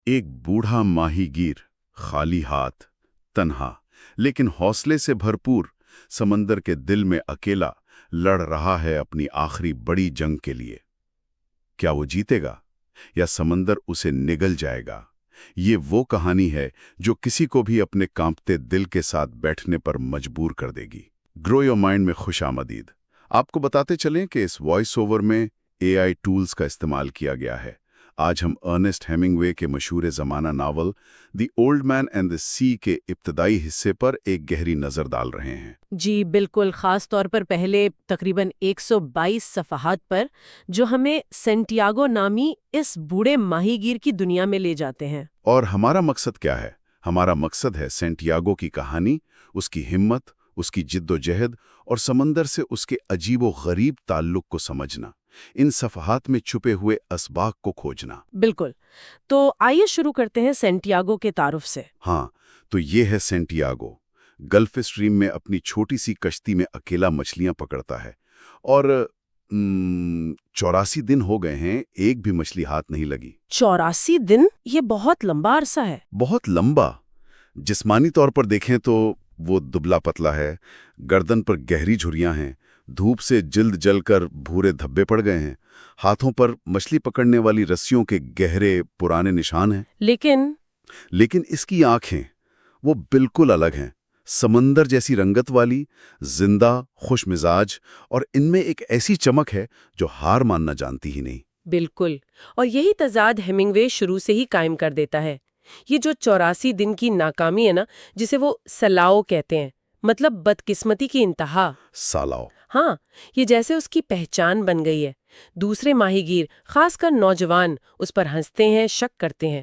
ایک بوڑھا ماہی گیر خالی ہاتھ تنہا لیکن حوصلے سے بھرپور سمندر کے دل میں اکیلا لڑ رہا ہے اپنی آخری بڑی جنگ کے لیے۔ کیا وہ جیتے گا یا سمندر اسے نگل جائے گا؟ یہ وہ کہانی ہے جو کسی کو بھی اپنے کانپتے دل کے ساتھ بیٹھنے پر مجبور کر دے گی۔ گرو یور مائنڈ میں خوش آمدید۔ آپ کو بتاتے چلیں کہ اس وائس اوور میں AI ٹولز کا استعمال کیا گیا ہے۔ آج ہم ارنسٹ ہیمنگوے کے مشہور زمانہ ناول The Old Man and the Sea کے ابتدائی حصے پر ایک گہری نظر ڈال رہے ہیں۔ جی بالکل، خاص طور پر پہلے تقریباً 122 صفحات پر جو ہمیں سینٹیاگو نامی اس بوڑھے ماہی گیر کی دنیا میں لے جاتے ہیں۔ اور ہمارا مقصد کیا ہے؟ ہمارا مقصد ہے سینٹیاگو کی کہانی، اس کی ہمت، اس کی جد و جہد اور سمندر سے اس کے عجیب و غریب تعلق کو سمجھنا، ان صفحات میں چھپے ہوئے اسباق کو کھوجنا۔ بالکل، تو آئیے شروع کرتے ہیں سینٹیاگو کے تعارف سے۔ ہاں، تو یہ ہے سینٹیاگو۔ گلف اسٹریم میں اپنی چھوٹی سی کشتی میں اکیلا مچھلیاں پکڑتا ہے اور 84 دن ہو گئے ہیں، ایک بھی مچھلی ہاتھ نہیں لگی۔ 84 دن؟ یہ بہت لمبا عرصہ ہے۔ بہت لمبا۔ جسمانی طور پر دیکھیں تو وہ دبلا پتلا ہے، گردن پر گہری جھریاں ہیں، دھوپ سے جلد جل کر بھورے دھبے پڑ گئے ہیں، ہاتھوں پر مچھلی پکڑنے والی رسیوں کے گہرے پرانے نشان ہیں۔ لیکن اس کی آنکھیں وہ بالکل الگ ہیں، سمندر جیسی رنگت والی، زندہ، خوش مزاج، اور ان میں ایک ایسی چمک ہے جو ہار ماننا جانتی ہی نہیں۔ بالکل، اور یہی تضاد ہیمنگوے شروع سے ہی قائم کر دیتا ہے۔ یہ جو 84 دن کی ناکامی ہے نا، جسے وہ سلاؤ کہتے ہیں، مطلب بدقسمتی کی انتہا۔ سالاؤ۔ ہاں، یہ جیسے اس کی پہچان بن گئی ہے۔ دوسرے ماہی گیر، خاص کر نوجوان، اس پر ہنستے ہیں، شک کرتے ہیں۔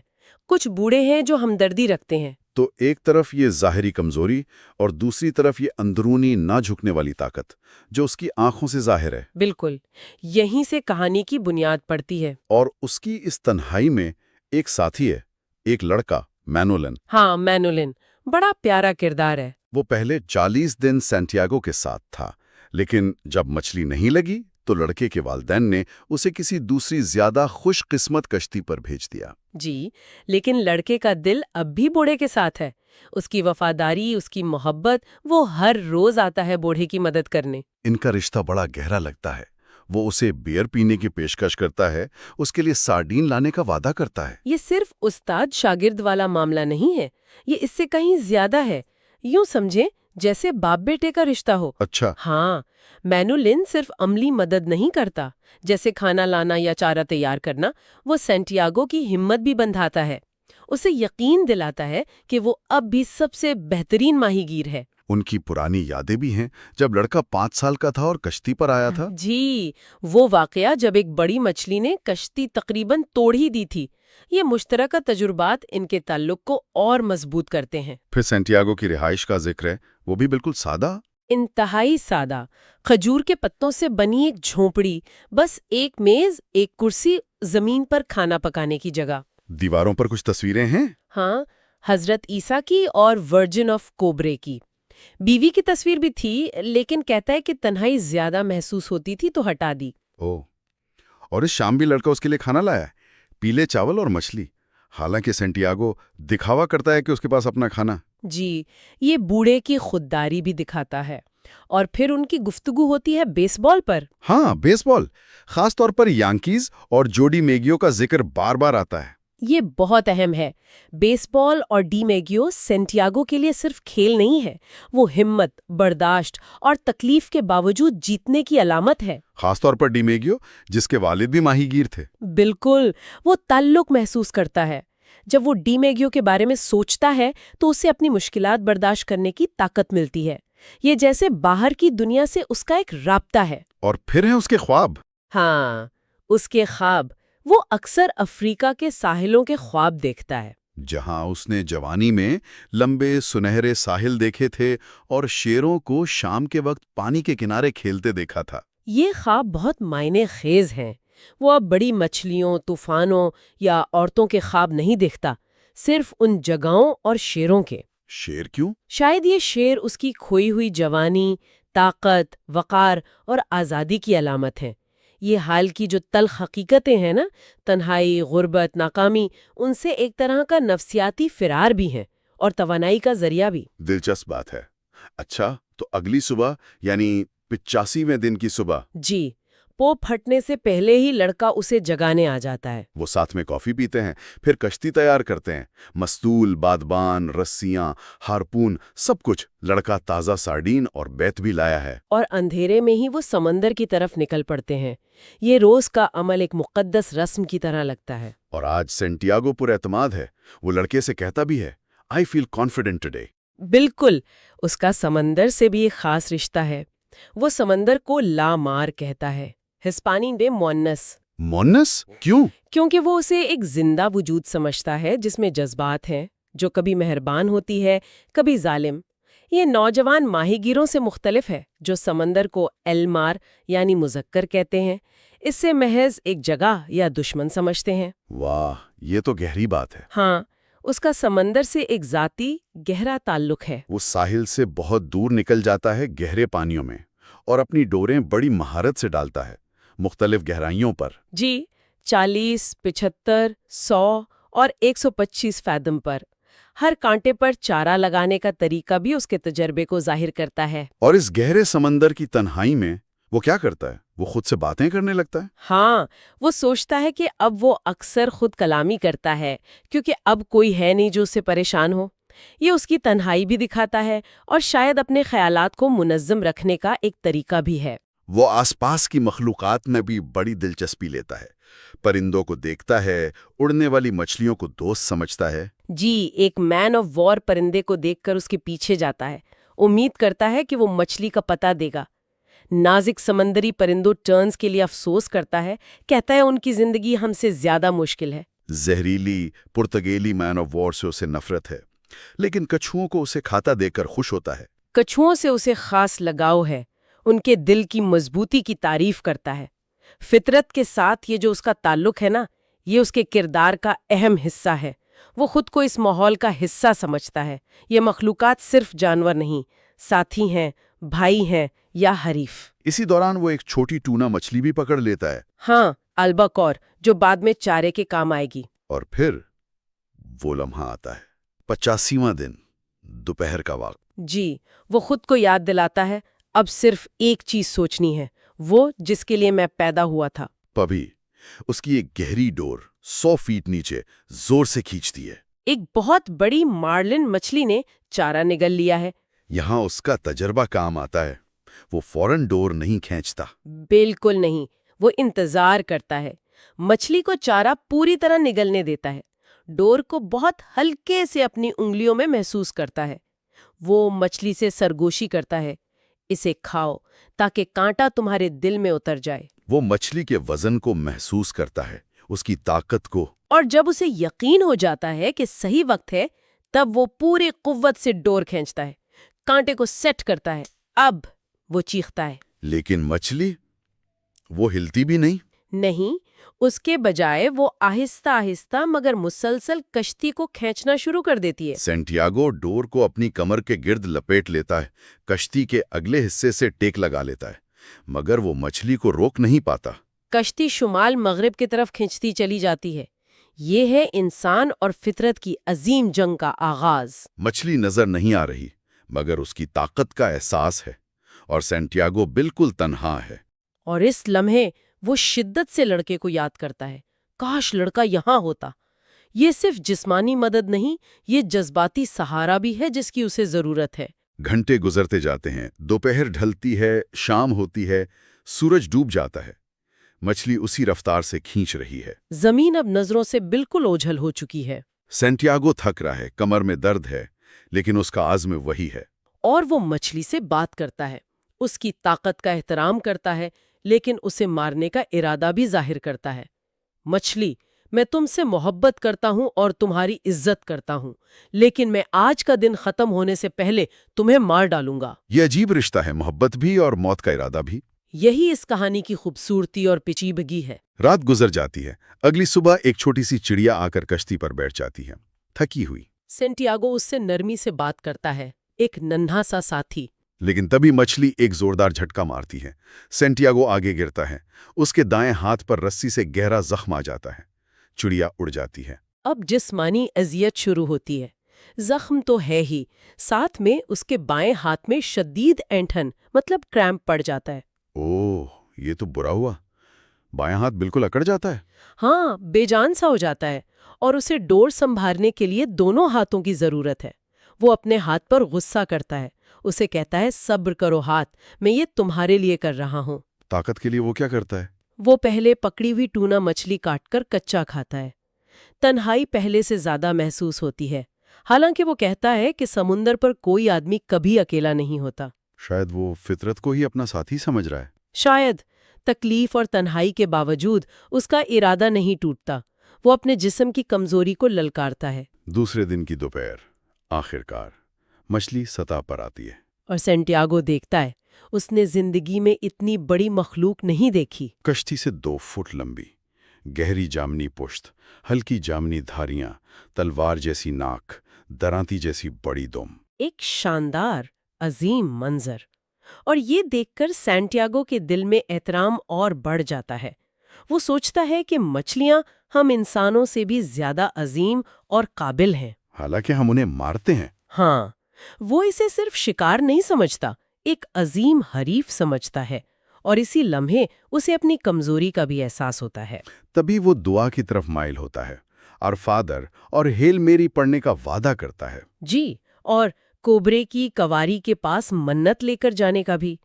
کچھ بوڑھے ہیں جو ہمدردی رکھتے ہیں۔ تو ایک طرف یہ ظاہری کمزوری اور دوسری طرف یہ اندرونی نہ جھکنے والی طاقت جو اس کی آنکھوں سے ظاہر ہے۔ بالکل، یہیں سے کہانی کی بنیاد پڑتی ہے۔ اور اس کی اس تنہائی میں ایک ساتھی ہے، ایک لڑکا، مینولن۔ ہاں، مینولن بڑا پیارا کردار ہے۔ وہ پہلے 40 دن سینٹیاگو کے ساتھ تھا، لیکن جب مچھلی نہیں لگی تو لڑکے کے والدین نے اسے کسی دوسری زیادہ خوش قسمت کشتی پر بھیج دیا۔ جی، لیکن لڑکے کا دل اب بھی بوڑھے کے ساتھ ہے۔ اس کی وفاداری، اس کی محبت، وہ ہر روز آتا ہے بوڑھے کی مدد کرنے۔ ان کا رشتہ بڑا گہرا لگتا ہے۔ وہ اسے بیئر پینے کی پیشکش کرتا ہے، اس کے لیے سارڈین لانے کا وعدہ کرتا ہے۔ یہ صرف استاد شاگرد والا معاملہ نہیں ہے، یہ اس سے کہیں زیادہ ہے۔ یوں سمجھیں جیسے باپ بیٹے کا رشتہ ہو۔ اچھا۔ ہاں، مینولن صرف عملی مدد نہیں کرتا، جیسے کھانا لانا یا چارہ تیار کرنا، وہ سینٹیاگو کی ہمت بھی بندھاتا ہے، اسے یقین دلاتا ہے کہ وہ اب بھی سب سے بہترین ماہی گیر ہے۔ ان کی پرانی یادیں بھی ہیں، جب لڑکا 5 سال کا تھا اور کشتی پر آیا تھا۔ جی، وہ واقعہ جب ایک بڑی مچھلی نے کشتی تقریباً توڑ ہی دی تھی۔ یہ مشترکہ تجربات ان کے تعلق کو اور مضبوط کرتے ہیں۔ پھر سینٹیاگو کی رہائش کا ذکر ہے، وہ بھی بالکل سادہ، انتہائی سادہ، کھجور کے پتوں سے بنی ایک جھونپڑی، بس ایک میز، ایک کرسی، زمین پر کھانا پکانے کی جگہ۔ دیواروں پر کچھ تصویریں ہیں۔ ہاں، حضرت عیسیٰ کی اور ورجن آف کوبرے کی۔ بیوی کی تصویر بھی تھی، لیکن کہتا ہے کہ تنہائی زیادہ محسوس ہوتی تھی تو ہٹا دی۔ اور اس شام بھی لڑکا اس کے لیے کھانا لایا ہے، پیلے چاول اور مچھلی۔ حالانکہ سینٹیاگو دکھاوا کرتا ہے کہ اس کے پاس اپنا کھانا۔ جی، یہ بوڑھے کی خودداری بھی دکھاتا ہے۔ اور پھر ان کی گفتگو ہوتی ہے بیس بال پر۔ ہاں، بیس بال، خاص طور پر یانکیز اور جوڈی میگیو کا ذکر بار بار آتا ہے۔ یہ بہت اہم ہے۔ بیس بال اور ڈی میگیو سینٹیاگو کے لیے صرف کھیل نہیں ہے، وہ ہمت، برداشت اور تکلیف کے باوجود جیتنے کی علامت ہے۔ خاص طور پر ڈی میگیو، جس کے والد بھی ماہی گیر تھے۔ بالکل، وہ تعلق محسوس کرتا ہے۔ جب وہ ڈی میگیو کے بارے میں سوچتا ہے تو اسے اپنی مشکلات برداشت کرنے کی طاقت ملتی ہے۔ یہ جیسے باہر کی دنیا سے اس کا ایک رابطہ ہے۔ اور پھر ہیں اس کے خواب۔ ہاں، اس کے خواب، وہ اکثر افریقہ کے ساحلوں کے خواب دیکھتا ہے، جہاں اس نے جوانی میں لمبے سنہرے ساحل دیکھے تھے اور شیروں کو شام کے وقت پانی کے کنارے کھیلتے دیکھا تھا۔ یہ خواب بہت معنی خیز ہیں۔ وہ اب بڑی مچھلیوں، طوفانوں یا عورتوں کے خواب نہیں دیکھتا، صرف ان جگہوں اور شیروں کے۔ شیر کیوں؟ شاید یہ شیر اس کی کھوئی ہوئی جوانی، طاقت، وقار اور آزادی کی علامت ہے۔ یہ حال کی جو تلخ حقیقتیں ہیں نا، تنہائی، غربت، ناکامی، ان سے ایک طرح کا نفسیاتی فرار بھی ہیں اور توانائی کا ذریعہ بھی۔ دلچسپ بات ہے۔ اچھا، تو اگلی صبح یعنی 85ویں دن کی صبح جی، پوپ ہٹنے سے پہلے ہی لڑکا اسے جگانے آ جاتا ہے۔ وہ ساتھ میں کافی پیتے ہیں، پھر کشتی تیار کرتے ہیں۔ مستول، بادبان، رسیاں، ہارپون، سب کچھ۔ لڑکا تازہ سارڈین اور بیت بھی لایا ہے۔ اور اندھیرے میں ہی وہ سمندر کی طرف نکل پڑتے ہیں۔ یہ روز کا عمل ایک مقدس رسم کی طرح لگتا ہے۔ اور آج سینٹیاگو پر اعتماد ہے۔ وہ لڑکے سے کہتا بھی ہے، "I feel confident today." بالکل، اس کا سمندر سے بھی ایک خاص رشتہ ہے۔ وہ سمندر کو لا مار کہتا ہے، ہسپانی میں مونس، مونس؟ کیوں؟ کیونکہ وہ اسے ایک زندہ وجود سمجھتا ہے جس میں جذبات ہیں، جو کبھی مہربان ہوتی ہے، کبھی ظالم۔ یہ نوجوان ماہی گیروں سے مختلف ہے، جو سمندر کو ایل مار یعنی مذکر کہتے ہیں، اس سے محض ایک جگہ یا دشمن سمجھتے ہیں۔ واہ، یہ تو گہری بات ہے۔ ہاں، اس کا سمندر سے ایک ذاتی گہرا تعلق ہے۔ وہ ساحل سے بہت دور نکل جاتا ہے، گہرے پانیوں میں، اور اپنی ڈوریں بڑی مہارت سے ڈالتا ہے، مختلف گہرائیوں پر۔ جی، 40، 75، 100 اور 125 فیدم پر۔ ہر کانٹے پر چارہ لگانے کا طریقہ بھی اس کے تجربے کو ظاہر کرتا ہے۔ اور اس گہرے سمندر کی تنہائی میں وہ کیا کرتا ہے؟ وہ خود سے باتیں کرنے لگتا ہے۔ ہاں، وہ سوچتا ہے کہ اب وہ اکثر خود کلامی کرتا ہے، کیونکہ اب کوئی ہے نہیں جو اس سے پریشان ہو۔ یہ اس کی تنہائی بھی دکھاتا ہے اور شاید اپنے خیالات کو منظم رکھنے کا ایک طریقہ بھی ہے۔ وہ آس پاس کی مخلوقات میں بھی بڑی دلچسپی لیتا ہے۔ پرندوں کو دیکھتا ہے، اڑنے والی مچھلیوں کو دوست سمجھتا ہے۔ جی، ایک مین آف وار پرندے کو دیکھ کر اس کے پیچھے جاتا ہے، امید کرتا ہے کہ وہ مچھلی کا پتہ دے گا۔ نازک سمندری پرندوں ٹرنز کے لیے افسوس کرتا ہے، کہتا ہے ان کی زندگی ہم سے زیادہ مشکل ہے۔ زہریلی پرتگالی مین آف وار سے اسے نفرت ہے، لیکن کچھوؤں کو اسے کھاتا دیکھ کر خوش ہوتا ہے۔ کچھوؤں سے اسے خاص لگاؤ ہے، ان کے دل کی مضبوطی کی تعریف کرتا ہے۔ فطرت کے ساتھ یہ جو اس کا تعلق ہے نا، یہ اس کے کردار کا اہم حصہ ہے۔ وہ خود کو اس ماحول کا حصہ سمجھتا ہے۔ یہ مخلوقات صرف جانور نہیں، ساتھی ہیں، بھائی ہیں یا حریف۔ اسی دوران وہ ایک چھوٹی ٹونا مچھلی بھی پکڑ لیتا ہے۔ ہاں، الباکور، جو بعد میں چارے کے کام آئے گی۔ اور پھر وہ لمحہ آتا ہے، 85واں دن، دوپہر کا وقت۔ جی، وہ خود کو یاد دلاتا ہے، اب صرف ایک چیز سوچنی ہے، وہ جس کے لیے میں پیدا ہوا تھا۔ پبھی اس کی ایک گہری ڈور 100 فیٹ نیچے زور سے کھینچتی ہے۔ ایک بہت بڑی مارلن مچھلی نے چارہ نگل لیا ہے۔ یہاں اس کا تجربہ کام آتا ہے۔ وہ فوراً ڈور نہیں کھینچتا۔ بالکل نہیں، وہ انتظار کرتا ہے۔ مچھلی کو چارہ پوری طرح نگلنے دیتا ہے، ڈور کو بہت ہلکے سے اپنی انگلیوں میں محسوس کرتا ہے۔ وہ مچھلی سے سرگوشی کرتا ہے، اسے کھاؤ تاکہ کانٹا تمہارے دل میں اتر جائے۔ وہ مچھلی کے وزن کو محسوس کرتا ہے، اس کی طاقت کو۔ اور جب اسے یقین ہو جاتا ہے کہ صحیح وقت ہے، تب وہ پوری قوت سے ڈور کھینچتا ہے، کانٹے کو سیٹ کرتا ہے۔ اب وہ چیختا ہے۔ لیکن مچھلی، وہ ہلتی بھی نہیں۔ نہیں، اس کے بجائے وہ آہستہ آہستہ مگر مسلسل کشتی کو کھینچنا شروع کر دیتی ہے۔ سینٹیاگو ڈور کو اپنی کمر کے گرد لپیٹ لیتا ہے، کشتی کے اگلے حصے سے ٹیک لگا لیتا ہے، مگر وہ مچھلی کو روک نہیں پاتا۔ کشتی شمال مغرب کی طرف کھینچتی چلی جاتی ہے۔ یہ ہے انسان اور فطرت کی عظیم جنگ کا آغاز۔ مچھلی نظر نہیں آ رہی، مگر اس کی طاقت کا احساس ہے، اور سینٹیاگو بالکل تنہا ہے۔ اور اس لمحے وہ شدت سے لڑکے کو یاد کرتا ہے، کاش لڑکا یہاں ہوتا۔ یہ صرف جسمانی مدد نہیں، یہ جذباتی سہارا بھی ہے جس کی اسے ضرورت ہے۔ گھنٹے گزرتے جاتے ہیں، دوپہر ڈھلتی ہے، شام ہوتی ہے، سورج ڈوب جاتا ہے۔ مچھلی اسی رفتار سے کھینچ رہی ہے۔ زمین اب نظروں سے بالکل اوجھل ہو چکی ہے۔ سینٹیاگو تھک رہا ہے، کمر میں درد ہے، لیکن اس کا عزم وہی ہے۔ اور وہ مچھلی سے بات کرتا ہے، اس کی طاقت کا احترام کرتا ہے، لیکن اسے مارنے کا ارادہ بھی ظاہر کرتا ہے۔ مچھلی، میں تم سے محبت کرتا ہوں اور تمہاری عزت کرتا ہوں، لیکن میں آج کا دن ختم ہونے سے پہلے تمہیں مار ڈالوں گا۔ یہ عجیب رشتہ ہے، محبت بھی اور موت کا ارادہ بھی۔ یہی اس کہانی کی خوبصورتی اور پیچیدگی ہے۔ رات گزر جاتی ہے، اگلی صبح ایک چھوٹی سی چڑیا آ کر کشتی پر بیٹھ جاتی ہے، تھکی ہوئی۔ سینٹیاگو اس سے نرمی سے بات کرتا ہے، ایک ننھا سا ساتھی۔ لیکن تبھی مچھلی ایک زوردار جھٹکا مارتی ہے۔ سینٹیاگو آگے گرتا ہے، اس کے دائیں ہاتھ پر رسی سے گہرا زخم آ جاتا ہے۔ چڑیا اڑ جاتی ہے۔ اب جسمانی اذیت شروع ہوتی ہے۔ زخم تو ہے ہی، ساتھ میں اس کے بائیں ہاتھ میں شدید اینٹھن مطلب کریمپ پڑ جاتا ہے۔ اوہ، یہ تو برا ہوا۔ بائیں ہاتھ بالکل اکڑ جاتا ہے۔ ہاں، بے جان سا ہو جاتا ہے، اور اسے ڈور سنبھالنے کے لیے دونوں ہاتھوں کی ضرورت ہے۔ وہ اپنے ہاتھ پر غصہ کرتا ہے، اسے کہتا ہے صبر کرو ہاتھ، میں یہ تمہارے لیے کر رہا ہوں۔ طاقت کے لیے وہ کیا کرتا ہے؟ وہ پہلے پکڑی ہوئی ٹونا مچھلی کاٹ کر کچا کھاتا ہے۔ تنہائی پہلے سے زیادہ محسوس ہوتی ہے، حالانکہ وہ کہتا ہے کہ سمندر پر کوئی آدمی کبھی اکیلا نہیں ہوتا۔ شاید وہ فطرت کو ہی اپنا ساتھی سمجھ رہا ہے۔ شاید تکلیف اور تنہائی کے باوجود اس کا ارادہ نہیں ٹوٹتا، وہ اپنے جسم کی کمزوری کو للکارتا ہے۔ دوسرے دن کی دوپہر، آخرکار مچھلی سطح پر آتی ہے۔ اور سینٹیاگو دیکھتا ہے اس نے زندگی میں اتنی بڑی مخلوق نہیں دیکھی۔ کشتی سے 2 فٹ لمبی، گہری جامنی پشت، ہلکی جامنی دھاریاں، تلوار جیسی ناک، درانتی جیسی بڑی دم۔ ایک شاندار عظیم منظر، اور یہ دیکھ کر سینٹیاگو کے دل میں احترام اور بڑھ جاتا ہے۔ وہ سوچتا ہے کہ مچھلیاں ہم انسانوں سے بھی زیادہ عظیم اور قابل ہیں۔ حالانکہ ہم انہیں مارتے ہیں۔ ہاں، وہ اسے صرف شکار نہیں سمجھتا، ایک عظیم حریف سمجھتا ہے، اور اسی لمحے اسے اپنی کمزوری کا بھی احساس ہوتا ہے۔ تبھی وہ دعا کی طرف مائل ہوتا ہے اور فادر اور ہیل میری پڑھنے کا وعدہ کرتا ہے۔ جی، اور کوبرے کی کواری کے پاس منت لے کر جانے کا بھی۔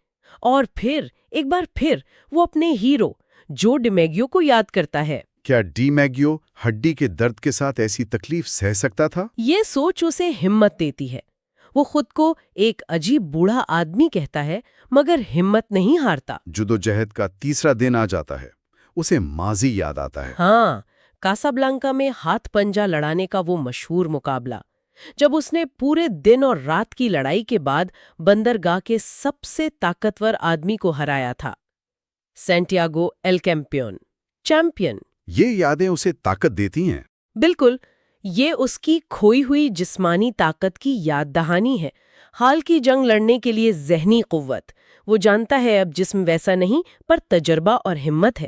اور پھر ایک بار پھر وہ اپنے ہیرو جو ڈیمیگیو کو یاد کرتا ہے۔ کیا ڈی میگیو ہڈی کے درد کے ساتھ ایسی تکلیف سہ سکتا تھا؟ یہ سوچ اسے ہمت دیتی ہے۔ وہ خود کو ایک عجیب بوڑھا آدمی کہتا ہے، مگر ہمت نہیں ہارتا۔ جدوجہد کا تیسرا دن آ جاتا ہے، اسے ماضی یاد آتا ہے۔ ہاں، کاسابلانکا میں ہاتھ پنجہ لڑانے کا وہ مشہور مقابلہ، جب اس نے پورے دن اور رات کی لڑائی کے بعد بندرگاہ کے سب سے طاقتور آدمی کو ہرایا تھا، سینٹیاگو ایل کیمپیون، چیمپئن۔ یہ یادیں اسے طاقت دیتی ہیں۔ بالکل، یہ اس کی کھوئی ہوئی جسمانی طاقت کی یاد دہانی ہے، حال کی جنگ لڑنے کے لیے ذہنی قوت۔ وہ جانتا ہے اب جسم ویسا نہیں، پر تجربہ اور ہمت ہے۔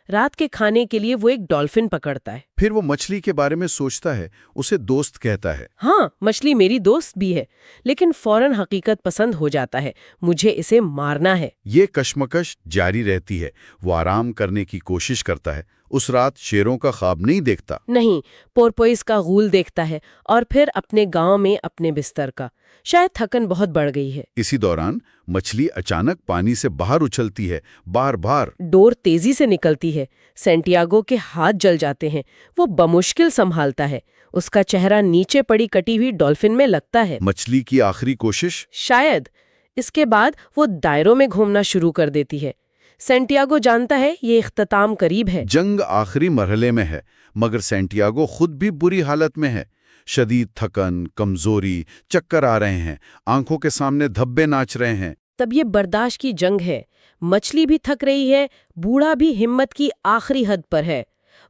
رات کے کھانے کے لیے وہ ایک ڈالفن پکڑتا ہے۔ پھر وہ مچھلی کے بارے میں سوچتا ہے، اسے دوست کہتا ہے۔ ہاں، مچھلی میری دوست بھی ہے، لیکن فوراً حقیقت پسند ہو جاتا ہے، مجھے اسے مارنا ہے۔ یہ کشمکش جاری رہتی ہے۔ وہ آرام کرنے کی کوشش کرتا ہے، اس رات شیروں کا خواب نہیں دیکھتا۔ نہیں، پورپوئس کا غول دیکھتا ہے، اور پھر اپنے گاؤں میں اپنے بستر کا۔ شاید تھکن بہت بڑھ گئی ہے۔ اسی دوران مچھلی اچانک پانی سے باہر اچھلتی ہے، بار بار۔ ڈور تیزی سے نکلتی ہے، سینٹیاگو کے ہاتھ جل جاتے ہیں۔ وہ بمشکل سنبھالتا ہے، اس کا چہرہ نیچے پڑی کٹی ہوئی ڈالفن میں لگتا ہے۔ مچھلی کی آخری کوشش۔ شاید اس کے بعد وہ دائروں میں گھومنا شروع کر دیتی ہے۔ سینٹیاگو جانتا ہے یہ اختتام قریب ہے۔ جنگ آخری مرحلے میں ہے، مگر سینٹیاگو خود بھی بری حالت میں ہے۔ شدید تھکن، کمزوری، چکر آ رہے ہیں، آنکھوں کے سامنے دھبے ناچ رہے ہیں۔ تب یہ برداشت کی جنگ ہے، مچھلی بھی تھک رہی ہے، بوڑھا بھی ہمت کی آخری حد پر ہے۔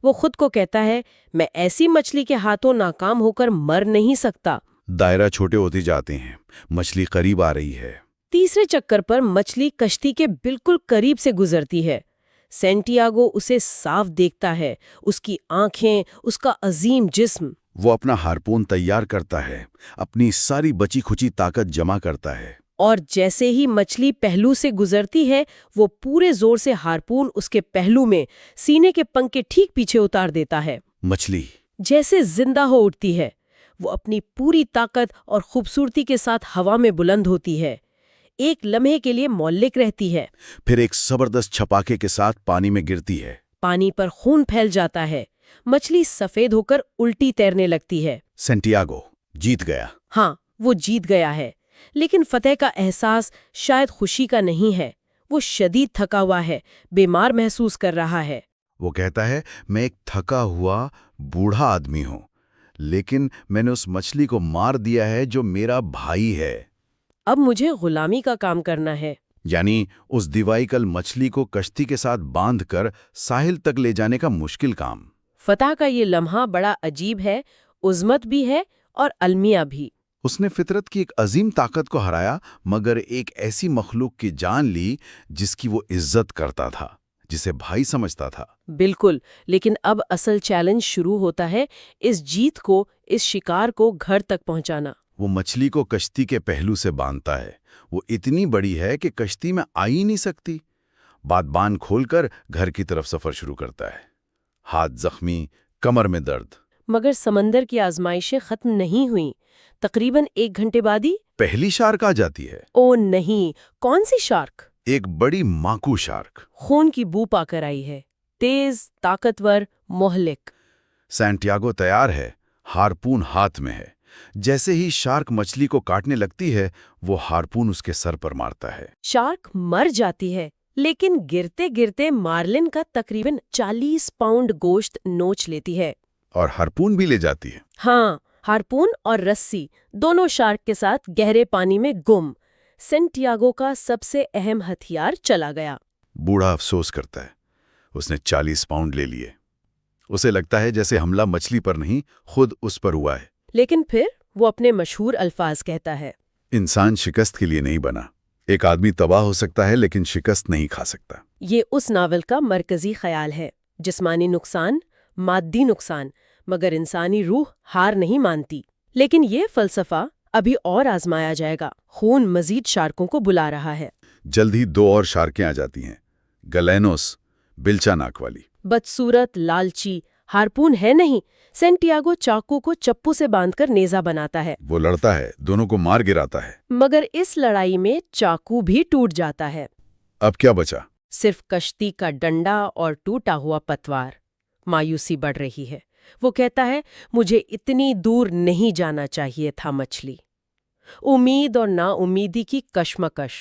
وہ خود کو کہتا ہے، میں ایسی مچھلی کے ہاتھوں ناکام ہو کر مر نہیں سکتا۔ دائرہ چھوٹے ہوتے جاتے ہیں، مچھلی قریب آ رہی ہے۔ تیسرے چکر پر مچھلی کشتی کے بالکل قریب سے گزرتی ہے۔ سینٹیاگو اسے صاف دیکھتا ہے، اس کی آنکھیں، اس کا عظیم جسم۔ وہ اپنا ہارپون تیار کرتا ہے، اپنی ساری بچی کھچی طاقت جمع کرتا ہے۔ اور جیسے ہی مچھلی پہلو سے گزرتی ہے، وہ پورے زور سے ہارپون اس کے پہلو میں، سینے کے پنکھ کے ٹھیک پیچھے اتار دیتا ہے۔ مچھلی جیسے زندہ ہو اٹھتی ہے، وہ اپنی پوری طاقت اور خوبصورتی کے ساتھ ہوا میں بلند ہوتی ہے، ایک لمحے کے لیے مولک رہتی ہے، پھر ایک زبردست چھپاکے کے ساتھ پانی میں گرتی ہے۔ پانی پر خون پھیل جاتا ہے، مچھلی سفید ہو کر الٹی تیرنے لگتی ہے۔ سینٹیاگو جیت گیا۔ ہاں، وہ جیت گیا ہے، لیکن فتح کا احساس شاید خوشی کا نہیں ہے۔ وہ شدید تھکا ہوا ہے، بیمار محسوس کر رہا ہے۔ وہ کہتا ہے، میں ایک تھکا ہوا بوڑھا آدمی ہوں، لیکن میں نے اس مچھلی کو مار دیا ہے جو میرا بھائی ہے۔ اب مجھے غلامی کا کام کرنا ہے۔ یعنی اس دیوائی کل مچھلی کو کشتی کے ساتھ باندھ کر ساحل تک لے جانے کا مشکل کام۔ فتح کا یہ لمحہ بڑا عجیب ہے، عظمت بھی ہے اور المیہ بھی۔ اس نے فطرت کی ایک عظیم طاقت کو ہرایا، مگر ایک ایسی مخلوق کی جان لی جس کی وہ عزت کرتا تھا، جسے بھائی سمجھتا تھا۔ بالکل، لیکن اب اصل چیلنج شروع ہوتا ہے، اس جیت کو، اس شکار کو گھر تک پہنچانا۔ وہ مچھلی کو کشتی کے پہلو سے باندھتا ہے۔ وہ اتنی بڑی ہے کہ کشتی میں آ ہی نہیں سکتی۔ بادبان کھول کر گھر کی طرف سفر شروع کرتا ہے۔ ہاتھ زخمی، کمر میں درد۔ مگر سمندر کی آزمائشیں ختم نہیں ہوئیں۔ تقریباً 1 گھنٹے بعد ہی پہلی شارک آ جاتی ہے، او نہیں! کون سی شارک؟ ایک بڑی ماکو شارک۔ خون کی بو پا کر آئی ہے، تیز، طاقتور، مہلک۔ سینٹیاگو تیار ہے، ہارپون ہاتھ میں ہے۔ جیسے ہی شارک مچھلی کو کاٹنے لگتی ہے، وہ ہارپون اس کے سر پر مارتا ہے۔ شارک مر جاتی ہے، لیکن گرتے گرتے مارلن کا تقریباً 40 پاؤنڈ گوشت نوچ لیتی ہے۔ اور ہارپون بھی لے جاتی ہے۔ ہاں، ہارپون اور رسی دونوں شارک کے ساتھ گہرے پانی میں گم۔ سینٹیاگو کا سب سے اہم ہتھیار چلا گیا۔ بوڑھا افسوس کرتا ہے، اس نے 40 پاؤنڈ لے لیے۔ اسے لگتا ہے جیسے حملہ مچھلی پر نہیں، خود اس پر ہوا ہے۔ لیکن پھر وہ اپنے مشہور الفاظ کہتا ہے، انسان شکست کے لیے نہیں بنا۔ ایک آدمی تباہ ہو سکتا ہے لیکن شکست نہیں کھا سکتا۔ یہ اس ناول کا مرکزی خیال ہے۔ جسمانی نقصان، مادی نقصان، مگر انسانی روح ہار نہیں مانتی۔ لیکن یہ فلسفہ ابھی اور آزمایا جائے گا۔ خون مزید شارکوں کو بلا رہا ہے۔ جلد ہی 2 اور شارکیں آ جاتی ہیں، گلینوس، بلچا ناک والی۔ بدصورت، لالچی، ہارپون ہے نہیں۔ سینٹیاگو چاقو کو چپو سے باندھ کر نیزہ بناتا ہے، وہ لڑتا ہے، دونوں کو مار گراتا ہے۔ مگر اس لڑائی میں چاقو بھی ٹوٹ جاتا ہے۔ اب کیا بچا؟ صرف کشتی کا ڈنڈا اور ٹوٹا ہوا پتوار۔ مایوسی بڑھ رہی ہے۔ وہ کہتا ہے، مجھے اتنی دور نہیں جانا چاہیے تھا مچھلی۔ امید اور نا امیدی کی کشمکش۔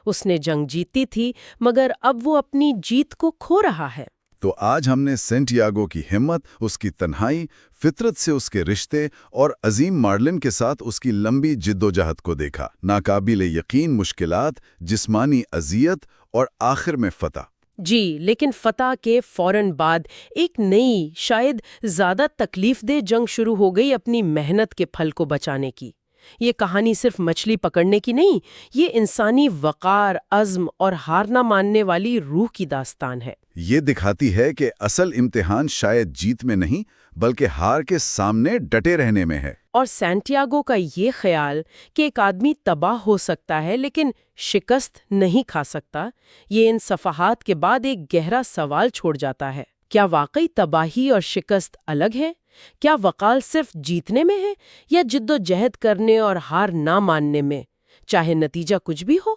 اس نے جنگ جیتی تھی، مگر اب وہ اپنی جیت کو کھو رہا ہے۔ تو آج ہم نے سینٹیاگو کی ہمت، اس کی تنہائی، فطرت سے اس کے رشتے اور عظیم مارلن کے ساتھ اس کی لمبی جدوجہد کو دیکھا۔ ناقابل یقین مشکلات، جسمانی اذیت اور آخر میں فتح۔ جی، لیکن فتح کے فوراً بعد ایک نئی، شاید زیادہ تکلیف دہ جنگ شروع ہو گئی اپنی محنت کے پھل کو بچانے کی۔ یہ کہانی صرف مچھلی پکڑنے کی نہیں، یہ انسانی وقار، عزم اور ہار نہ ماننے والی روح کی داستان ہے۔ یہ دکھاتی ہے کہ اصل امتحان شاید جیت میں نہیں، بلکہ ہار کے سامنے ڈٹے رہنے میں ہے۔ اور سینٹیاگو کا یہ خیال کہ ایک آدمی تباہ ہو سکتا ہے لیکن شکست نہیں کھا سکتا، یہ ان صفحات کے بعد ایک گہرا سوال چھوڑ جاتا ہے۔ کیا واقعی تباہی اور شکست الگ ہے؟ کیا وقار صرف جیتنے میں ہے، یا جد و جہد کرنے اور ہار نہ ماننے میں، چاہے نتیجہ کچھ بھی ہو؟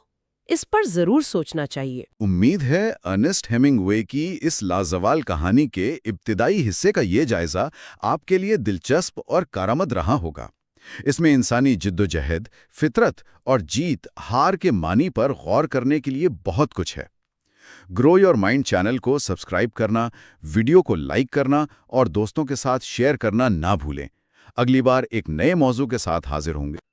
اس پر ضرور سوچنا چاہیے۔ امید ہے ارنسٹ ہیمنگوے کی اس لازوال کہانی کے ابتدائی حصے کا یہ جائزہ آپ کے لیے دلچسپ اور کارآمد رہا ہوگا۔ اس میں انسانی جدوجہد، فطرت اور جیت ہار کے معنی پر غور کرنے کے لیے بہت کچھ ہے۔ گرو یور مائنڈ چینل کو سبسکرائب کرنا، ویڈیو کو لائک کرنا اور دوستوں کے ساتھ شیئر کرنا نہ بھولیں۔ اگلی بار ایک نئے موضوع کے ساتھ حاضر ہوں گے۔